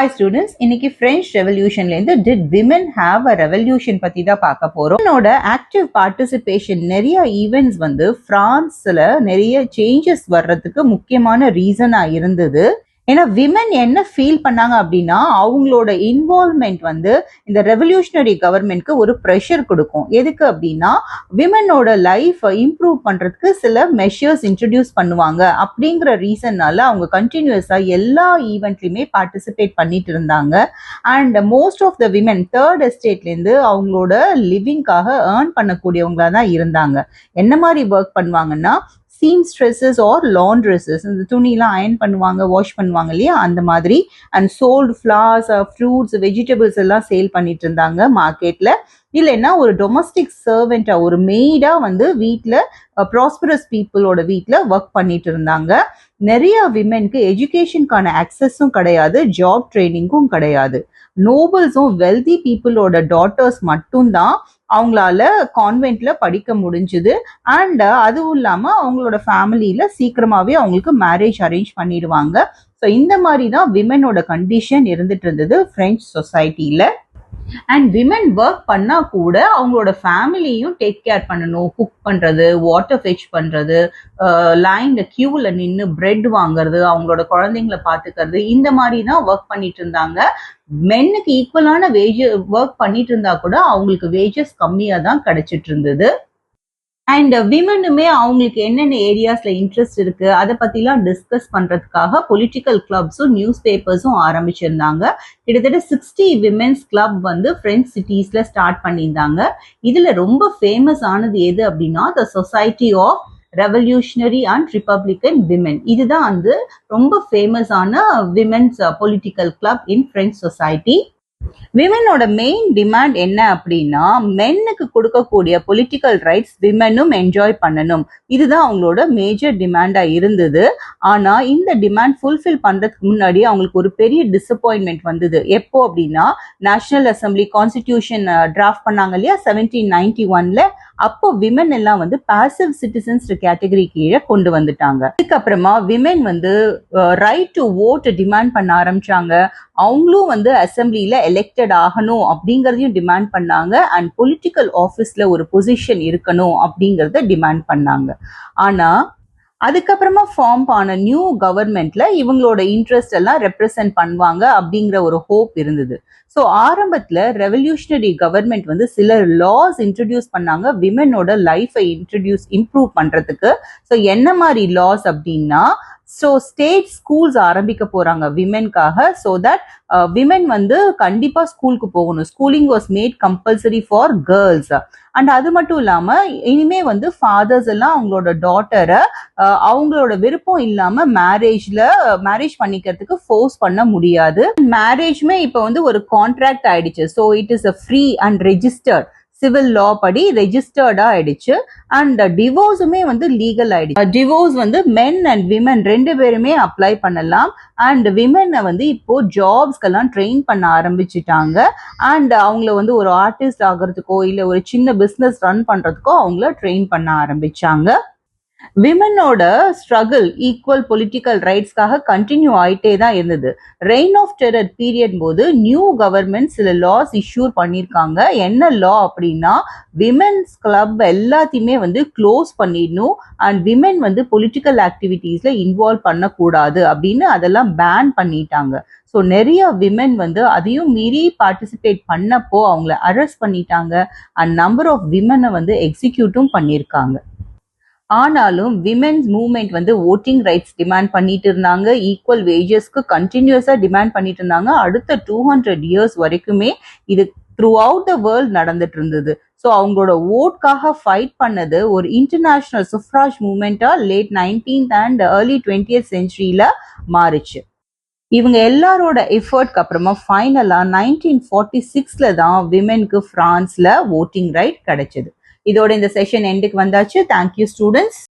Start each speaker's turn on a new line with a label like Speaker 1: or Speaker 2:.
Speaker 1: Hi students, இன்னைக்கு French Revolutionல இருந்து did women have a revolution பத்தி தான் பார்க்க போறோம். என்னோட ஆக்டிவ் பார்ட்டிசிபேஷன் நிறைய ஈவெண்ட்ஸ் வந்து பிரான்ஸ்ல நிறைய சேஞ்சஸ் வர்றதுக்கு முக்கியமான ரீசனா இருந்தது. ஏன்னா விமன் என்ன ஃபீல் பண்ணாங்க அப்படின்னா அவங்களோட இன்வால்வ்மெண்ட் வந்து இந்த ரெவல்யூஷனரி கவர்மெண்ட்க்கு ஒரு ப்ரெஷர் கொடுக்கும். எதுக்கு அப்படின்னா விமனோட லைஃப் இம்ப்ரூவ் பண்றதுக்கு சில மெஷர்ஸ் இன்ட்ரடியூஸ் பண்ணுவாங்க அப்படிங்கிற ரீசன்னால அவங்க கண்டினியூஸா எல்லா ஈவெண்ட்லயுமே பார்ட்டிசிபேட் பண்ணிட்டு இருந்தாங்க. And most of the women third எஸ்டேட்ல இருந்து அவங்களோட லிவிங்காக ஏர்ன் பண்ணக்கூடியவங்களா தான் இருந்தாங்க. என்ன மாதிரி ஒர்க் பண்ணுவாங்கன்னா seamstresses or laundresses, இந்த துணிலாம் அயன் பண்ணுவாங்க, வாஷ் பண்ணுவாங்க இல்லையா, அந்த மாதிரி. And sold flowers, fruits, vegetables எல்லாம் சேல் பண்ணிட்டு இருந்தாங்க மார்க்கெட்ல. இல்லைன்னா ஒரு டொமஸ்டிக் சர்வெண்டா, ஒரு மெய்டா வந்து வீட்டில் ப்ராஸ்பரஸ் பீப்புளோட வீட்டில் ஒர்க் பண்ணிட்டு இருந்தாங்க. நிறைய விமென்க்கு எஜுகேஷனுக்கான ஆக்சஸும் கிடையாது, ஜாப் ட்ரைனிங்கும் கிடையாது. நோபல்ஸும் வெல்தி பீப்புளோட டாட்டர்ஸ் மட்டும்தான் அவங்களால கான்வென்ட்ல படிக்க முடிஞ்சுது. அண்ட் அதுவும் இல்லாம அவங்களோட ஃபேமிலியில சீக்கிரமாவே அவங்களுக்கு மேரேஜ் அரேஞ்ச் பண்ணிடுவாங்க. ஸோ இந்த மாதிரி தான் விமனோட கண்டிஷன் இருந்துட்டு இருந்தது பிரெஞ்சு சொசைட்டில. அண்ட் விமன் ஒர்க் பண்ணா கூட அவங்களோட ஃபேமிலியும் டேக் கேர் பண்ணணும். குக் பண்றது, வாட்டர் ஃபெச் பண்றது, லைன்ல கியூல நின்று பிரெட் வாங்குறது, அவங்களோட குழந்தைங்களை பாத்துக்கிறது, இந்த மாதிரி தான் ஒர்க் பண்ணிட்டு இருந்தாங்க. மென்னுக்கு ஈக்குவலான ஒர்க் பண்ணிட்டு இருந்தா கூட அவங்களுக்கு வேஜஸ் கம்மியா தான் கிடைச்சிட்டு இருந்தது. அண்ட் விமனுமே அவங்களுக்கு என்னென்ன ஏரியாஸ்ல இன்ட்ரெஸ்ட் இருக்கு அதை பத்திலாம் டிஸ்கஸ் பண்றதுக்காக பொலிட்டிக்கல் கிளப்ஸும் நியூஸ் பேப்பர்ஸும் ஆரம்பிச்சிருந்தாங்க. கிட்டத்தட்ட 60 விமென்ஸ் கிளப் வந்து பிரெஞ்சு சிட்டிஸ்ல ஸ்டார்ட் பண்ணியிருந்தாங்க. இதுல ரொம்ப ஃபேமஸ் ஆனது எது அப்படின்னா the society of revolutionary and republican women. இதுதான் வந்து ரொம்ப ஃபேமஸான women's political club in French society. விமனோட மெயின் டிமாண்ட் என்ன அப்படின்னா மென்னுக்கு கொடுக்கக்கூடிய பொலிட்டிக்கல் ரைட்ஸ் விமனும் என்ஜாய் பண்ணணும். இதுதான் அவங்களோட மேஜர் டிமாண்டா இருந்தது. ஆனா இந்த டிமாண்ட் ஃபுல்ஃபில் பண்றதுக்கு முன்னாடி அவங்களுக்கு ஒரு பெரிய டிசப்பாயின்மெண்ட் வந்தது. எப்போ அப்படின்னா நேஷனல் அசம்பிளி கான்ஸ்டிடியூஷன் டிராஃப்ட் பண்ணாங்க இல்லையா 1791ல. அப்போ விமன் எல்லாம் வந்து பாசிவ் சிட்டிசன்ஸ் கேட்டகரி கீழே கொண்டு வந்துட்டாங்க. அதுக்கப்புறமா விமன் வந்து ரைட் டு ஓட் டிமாண்ட் பண்ண ஆரம்பிச்சாங்க. அவங்களும் வந்து அசம்பிளியில எலெக்டட் ஆகணும் அப்படிங்கறதையும் டிமாண்ட் பண்ணாங்க. அண்ட் பொலிட்டிக்கல் ஆஃபீஸ்ல ஒரு பொசிஷன் இருக்கணும் அப்படிங்கறத டிமாண்ட் பண்ணாங்க. ஆனா அதுக்கப்புறமா ஃபார்ம் ஆன நியூ கவர்மெண்ட்ல இவங்களோட இன்ட்ரெஸ்ட் எல்லாம் ரெப்ரசென்ட் பண்ணுவாங்க அப்படிங்கிற ஒரு ஹோப் இருந்தது. ஸோ ஆரம்பத்துல ரெவல்யூஷனரி கவர்மெண்ட் வந்து சில லாஸ் இன்ட்ரடியூஸ் பண்ணாங்க விமனோட லைஃபை இம்ப்ரூவ் பண்றதுக்கு. ஸோ என்ன மாதிரி லாஸ் அப்படின்னா ஸ்டேட் ஸ்கூல்ஸ் ஆரம்பிக்க போறாங்க விமென்காக. ஸோ தட் விமென் வந்து கண்டிப்பா ஸ்கூலுக்கு போகணும். Schooling was made compulsory for girls. And அது மட்டும் இல்லாம இனிமே வந்து ஃபாதர்ஸ் எல்லாம் அவங்களோட டாட்டரை அவங்களோட விருப்பம் இல்லாம மேரேஜ் பண்ணிக்கிறதுக்கு ஃபோர்ஸ் பண்ண முடியாது. மேரேஜ்மே இப்ப வந்து ஒரு கான்ட்ராக்ட் ஆயிடுச்சு. So it is a free and registered civil லா படி ரெஜிஸ்டர்டா ஆயிடுச்சு. அண்ட் டிவோர்ஸுமே வந்து லீகல் ஆயிடுச்சு. டிவோர்ஸ் வந்து மென் அண்ட் விமன் ரெண்டு பேருமே அப்ளை பண்ணலாம். அண்ட் விமனை வந்து இப்போ ஜாப்ஸ்க்கெல்லாம் ட்ரெயின் பண்ண ஆரம்பிச்சுட்டாங்க. அண்ட் அவங்கள வந்து ஒரு ஆர்டிஸ்ட் ஆகிறதுக்கோ இல்லை ஒரு சின்ன பிஸ்னஸ் ரன் பண்றதுக்கோ அவங்கள ட்ரெயின் பண்ண ஆரம்பிச்சாங்க. விமனோட ஸ்ட்ரகிள் ஈக்குவல் பொலிட்டிக்கல் ரைட்ஸ்க்காக கண்டினியூ ஆயிட்டே தான் இருந்தது. ரெயின் ஆஃப் டெரர் பீரியட் போது நியூ கவர்மெண்ட் சில லாஸ் இஷ்யூ பண்ணியிருக்காங்க. என்ன லா அப்படின்னா விமென்ஸ் கிளப் எல்லாத்தையுமே வந்து க்ளோஸ் பண்ணிடணும். அண்ட் விமென் வந்து பொலிட்டிக்கல் ஆக்டிவிட்டீஸ்ல இன்வால்வ் பண்ணக்கூடாது அப்படின்னு அதெல்லாம் பேன் பண்ணிட்டாங்க. ஸோ நிறைய விமென் வந்து அதையும் மீறி பார்ட்டிசிபேட் பண்ணப்போ அவங்கள அரெஸ்ட் பண்ணிட்டாங்க. அண்ட் நம்பர் ஆஃப் விமெனை வந்து எக்ஸிக்யூட்டும் பண்ணியிருக்காங்க. ஆனாலும் விமென்ஸ் மூவ்மெண்ட் வந்து ஓட்டிங் ரைட்ஸ் டிமாண்ட் பண்ணிட்டு இருந்தாங்க. ஈக்குவல் வேஜஸ்க்கு கண்டினியூஸா டிமாண்ட் பண்ணிட்டு இருந்தாங்க. அடுத்த 200 இயர்ஸ் வரைக்குமே இது த்ரூ அவுட் த வேர்ல்ட் நடந்துட்டு இருந்தது. ஸோ அவங்களோட ஓட்காக ஃபைட் பண்ணது ஒரு இன்டர்நேஷனல் சுஃப்ராஜ் மூவ்மெண்டா late 19th and early 20th சென்ச்சுரியில மாறுச்சு. இவங்க எல்லாரோட எஃபர்ட்க்கு அப்புறமா ஃபைனலா 1946ல தான் விமென்க்கு பிரான்ஸ்ல ஓட்டிங் ரைட் கிடைச்சது. இதோட இந்த செஷன் எண்டுக்கு வந்தாச்சு. Thank you students.